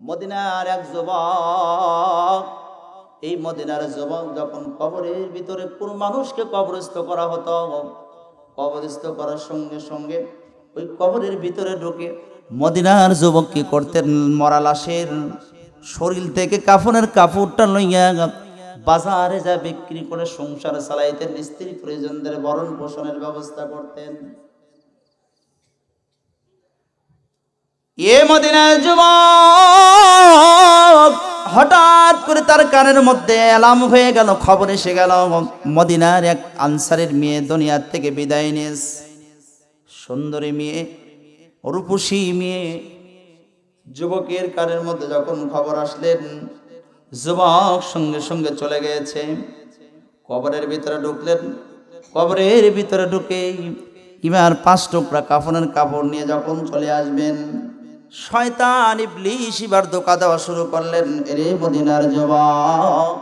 মদিনার এক যুবক, এই মদিনার যুবক যখন কবরের ভিতরে কোন মানুষকে কবরস্থ করা হতো, কবরস্থ করার সঙ্গে সঙ্গে ওই কবরের ভিতরে ঢুকে মদিনার যুবক কি করতেন, মরা লাশের শরীর থেকে কাফনের কাপড়টা লইয়া বাজারে যা বিক্রি করে সংসার চালাইতেন, স্ত্রী পরিজনদের ভরণ পোষণের ব্যবস্থা করতেন। এ মদিনার যুবক হঠাৎ করে তার কানের মধ্যে অ্যালার্ম হয়ে গেল, খবর এসে গেল মদিনার এক আনসারের মেয়ে দুনিয়ার থেকে বিদায় নিয়েছে। সুন্দরী মেয়ে, রূপসী মেয়ে। যুবকের কানের মধ্যে যখন খবর আসলেন, যুবক সঙ্গে সঙ্গে চলে গিয়েছে, কবরের ভিতরে ঢুকলেন। কবরের ভিতরে ঢুকে এবার 5 টুকরা কাফনের কাপড় নিয়ে যখন চলে আসবেন, শয়তান ইবলিস এবার ধোঁকা দেওয়া শুরু করলেন। এরে মদিনার যুবক,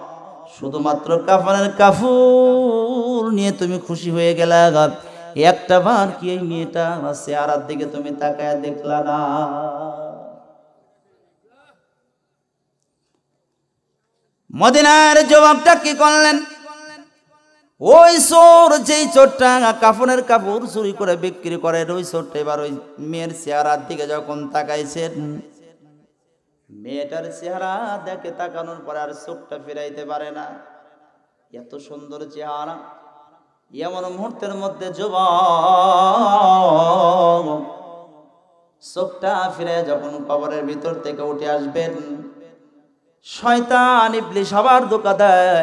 শুধুমাত্র কাফনের কাপড় নিয়ে তুমি খুশি হয়ে গেলা, একটা বার কি এই মেয়েটা চেহারার দিকে তুমি তাকায় দেখলা না? মদিনার যুবকটা কি করলেন? ওই চোর, যেই চোরটা কাফনের কাপড় চুরি করে বিক্রি করে, ওই চোরটা এবার ওই মেয়ের চেহারার দিকে যখন তাকাইছেন, মেয়েটার চেহারা দেখে তাকানোর পরে আর চোখটা ফিরাইতে পারে না। এত সুন্দর চেহারা। এমন মুহূর্তের মধ্যে যুবক চোখটা ফিরে যখন কবরের ভিতর থেকে উঠে আসবেন, শয়তান ইবলিস আবার ধোঁকা দেয়।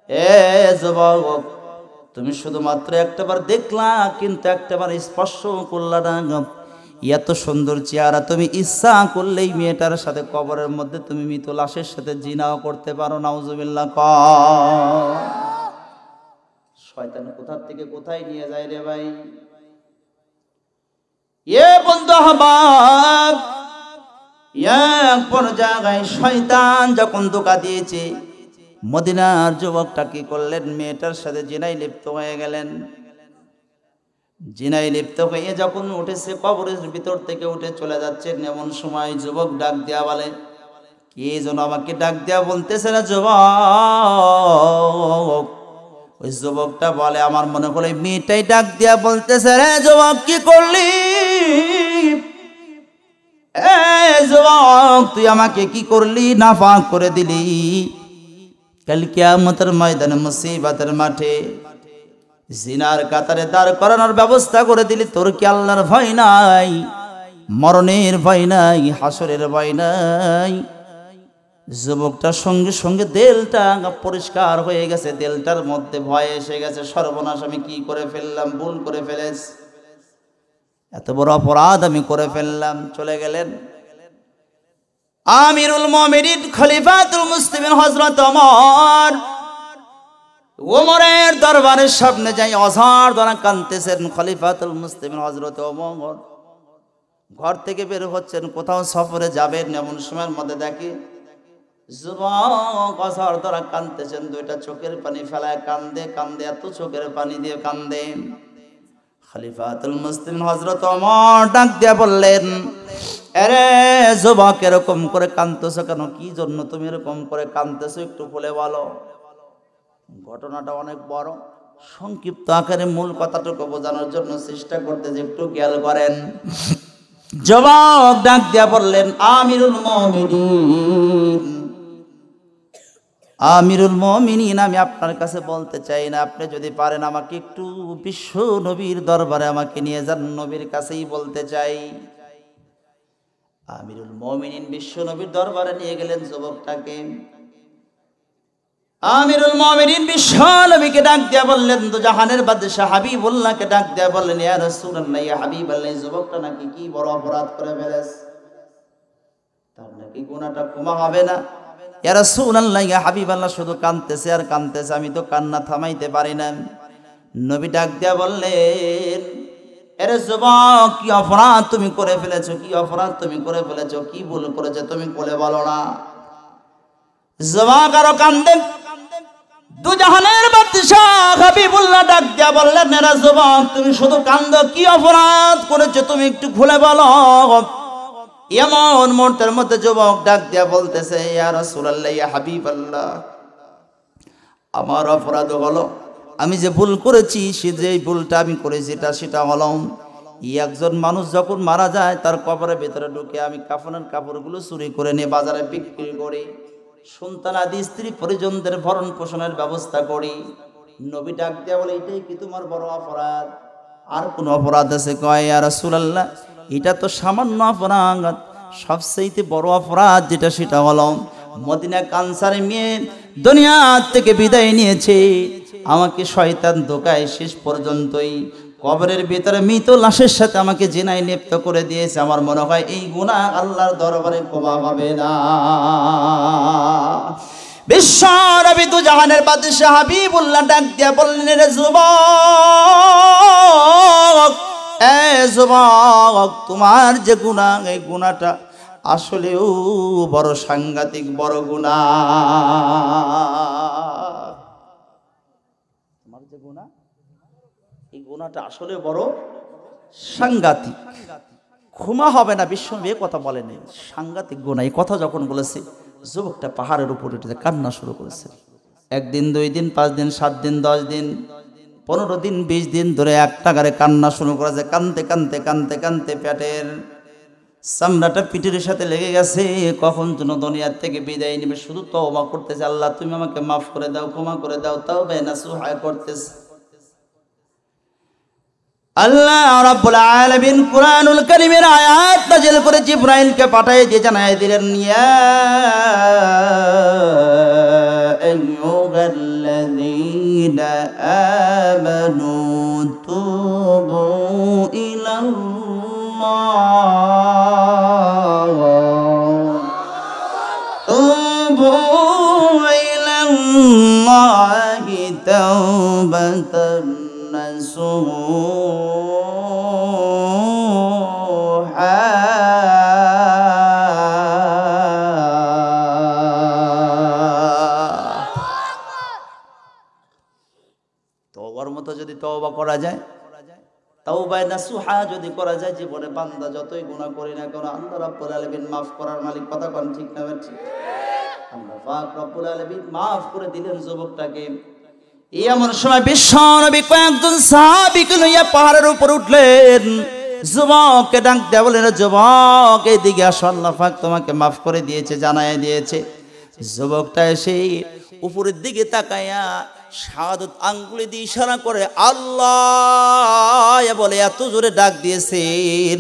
এ যুবক, তুমি শুধুমাত্র একটাবার দেখলা, কিন্তু একটাবার স্পর্শ করলা না। এত সুন্দর চেহারা, তুমি ইচ্ছা করলেই মেয়েটার সাথে কবরের মধ্যে তুমি মৃত লাশের সাথে জিনাও করতে পারো। নাউজুবিল্লাহ। শয়তান কোথা থেকে কোথায় নিয়ে যায় রে ভাই। এ বন্ধু আহবাব, এক পর্যায়ে শয়তান যখন ধোঁকা দিয়েছে, মদিনার যুবকটা কি করলেন, মেয়েটার সাথে জিনায় লিপ্ত হয়ে গেলেন। জিনায় লিপ্ত হয়ে যখন উঠেছে, কবরের ভিতর থেকে উঠে চলে যাচ্ছেন, এমন সময় যুবক ডাক দেয়া বলে, কে যেন আমাকে ডাক দেয়া বলতেছে না যুবক। ওই যুবকটা বলে, আমার মনে হলো মেয়েটাই ডাক দেয়া বলতেছে, রে যুবক কি করলি? এ যুবক, তুই আমাকে কি করলি? নাপাক করে দিলি। কাল কিয়ামতের ময়দানে, মুসিবতের মাঠে জিনার কাতারে দাঁড় করানোর ব্যবস্থা করে দিলি। তোর কি আল্লাহর ভয় নাই? মরণের ভয় নাই? হাসরের ভয় নাই? যুবকটার সঙ্গে সঙ্গে দিলটা পরিষ্কার হয়ে গেছে, দিলটার মধ্যে ভয় এসে গেছে। সর্বনাশ, আমি কি করে ফেললাম, ভুল করে ফেলেছি, এত বড় অপরাধ আমি করে ফেললাম। চলে গেলেন আমিরুল মুমিনিন খলিফাতুল মুসলিমিন হযরত ওমরের দরবারের সামনে যাই অঝার দ্বারা কাঁদতেছেন। খলিফাতুল মুসলিমিন হযরত ওমর ঘর থেকে বের হচ্ছেন, কোথাও সফরে যাবেন, এমন সময়ের মধ্যে দেখি যুবক অঝার দ্বারা কাঁদতেছেন। 2টা চোখের পানি ফেলায় কান্দে কান্দে, এত চোখের পানি দিয়ে কান্দে। খলিফাতুল মুসলিমিন হযরত ওমর ডাক দিয়ে বললেন, আরে যুবক, এরকম করে কাঁদতেছো কেন? কি জন্য তুমি এরকম করে কাঁদতেছো, একটু বলে বলো। ঘটনাটা অনেক বড়, সংক্ষিপ্ত আকারে মূল কথাটুকু বোঝানোর জন্য চেষ্টা করতে, যে একটু খেয়াল করেন। যুবক ডাক দিয়া বললেন, আমিরুল মুমিনিন, আমিরুল মুমিনিন, আমি আপনার কাছে বলতে চাই না, আপনি যদি পারেন আমাকে একটু বিশ্ব নবীর দরবারে আমাকে নিয়ে যান, নবীর কাছেই বলতে চাই। আমিরুল মুমিনিন বিশ্ব নবীর দরবারে নিয়ে গেলেন যুবকটাকে। আমিরুল মুমিনিন বিশ্ব নবীকে ডাক দিয়া বললেন, তো জাহানের বাদশা হাবিবুল্লাহকে ডাক দিয়া বললেন, ইয়া রাসূলুল্লাহ, ইয়া হাবিবাল্লাহ, যুবকটা নাকি কি বড় অপরাধ করে ফেলেছে, তার নাকি গুনাহটা ক্ষমা হবে না। ইয়া রাসূলুল্লাহ, ইয়া হাবিবাল্লাহ, শুধু কাঁদতেছে আর কাঁদতেছে, আমি তো কান্না থামাইতে পারি না। নবী ডাক দিয়া বললেন, আরে যুবক, কি অপরাধ তুমি করে ফেলেছো? কি অপরাধ তুমি করে ফেলেছো? কি ভুল করেছো তুমি বলে বলো না। যুবক আরো কাঁদে। দুজাহানের বাদশা হাবিবুল্লাহ ডাক দিয়া বললেন, আরে যুবক, তুমি শুধু কান্দো, কি অপরাধ করেছো তুমি একটু খুলে বলো। এমন মুহূর্তের মধ্যে যুবক ডাক দিয়া বলতেছে, ইয়া রাসূলুল্লাহ, ইয়া হাবিবাল্লাহ, আমার অপরাধ হলো আমি যে ভুল করেছি, সে যে ভুলটা আমি করেছি সেটা হলো, একজন মানুষ যখন মারা যায় তার কবরের ভেতরে ঢুকে আমি কাফনের কাপড়গুলো চুরি করে নিয়ে বাজারে বিক্রি করি, সন্তান আদি স্ত্রী পরিজনদের ভরণ পোষণের ব্যবস্থা করি। নবী ডাক দিয়া বলে, এটাই কি তোমার বড় অপরাধ? আর কোন অপরাধ আছে? কয়, ইয়া রাসূলুল্লাহ, এটা তো সামান্য অপরাধ, সবচেয়ে বড় অপরাধ যেটা সেটা হলো মদিনা কানসারে মেয়ে দুনিয়া থেকে বিদায় নিয়েছে, আমাকে শয়তান ধোঁকায় শেষ পর্যন্তই কবরের ভিতরে মৃত লাশের সাথে আমাকে জিনায় লিপ্ত করে দিয়েছে। আমার মনে হয় এই গুনাহ আল্লাহর দরবারে ক্ষমা হবে না। বিশ্ব নবী দু জাহানের বাদশাহ হাবিবুল্লাহ ডাক দিয়া বললেন, রে যুবক, এ যুবক, তোমার যে গুনাহ, এই গুনাহটা আসলেও বড় সাংঘাতিক বড় গুনাহ। তোমার যে গুনাহ, এই গুনাহটা আসলে বড় সাংঘাতিক, ক্ষমা হবে না। বিশ্বনবী এই কথা বলেনি, সাংঘাতিক গুনাহ। এই কথা যখন বলেছে, যুবকটা পাহাড়ের উপর উঠে কান্না শুরু করেছে। 1 দিন 2 দিন 5 দিন 7 দিন 10 দিন 15 দিন 20 দিন ধরে এক টাকারে কান্না শুরু করেছে। কানতে কানতে কানতে কানতে পেটের চামড়াটা পিঠের সাথে লেগে গেছে। কখন যেন দুনিয়ার থেকে বিদায় নেবে, শুধু তওবা করতেছে, আল্লাহ তুমি আমাকে মাফ করে দাও, ক্ষমা করে দাও, তাওবা নাসুহা করতেছে। আল্লাহ রাব্বুল আলামিন কুরআনুল কারীমের আয়াত নাযিল করে জিবরাইলকে পাঠিয়ে দিয়ে জানায় দিলেন, ইয়া আইয়ুহাল্লাযীনা আমানু তুবু ইলাল্লাহি তাওবাতান নাসুহা। তওবার মতো যদি তওবা করা যায়, তাওবা নাসুহা যদি করা যায়, জীবনে বান্দা যতই গুনাহ করি না কেন আল্লাহ রাব্বুল আলামিন মাফ করার মালিক। কথা কোন ঠিক না? ঠিক। আল্লাহ পাক রব্বুল আলামিন মাফ করে দিলেন যুবকটাকে। এমন সময় বিশ্ব নবী কয়েকজন সাহাবীকে লইয়া পাহাড়ের উপর উঠলেন। যুবককে ডাক দেয়া বলেন, যুবক এইদিকে আসো, আল্লাহ পাক তোমাকে মাফ করে দিয়েছে, জানায় দিয়েছে। যুবকটা এসে উপরের দিকে তাকায়া শাহাদাত আঙ্গুলি দিয়ে ইশারা করে আল্লাহ বলে এত জোরে ডাক দিয়েছেন,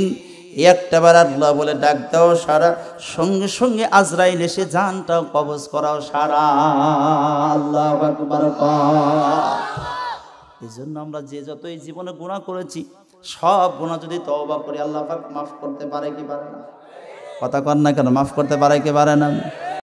একটাবার আল্লাহ বলে ডাক দাও সারা, সঙ্গে সঙ্গে আজরাইল এসে জানটাও কবজ করাও সারা। আল্লাহু আকবার। এই জন্য আমরা যে যতই জীবনে গুনাহ করেছি, সব গুনাহ যদি তওবা করি, আল্লাহ পাক মাফ করতে পারে কি পারে না? কথা কন না কেন? মাফ করতে পারে কি পারে না?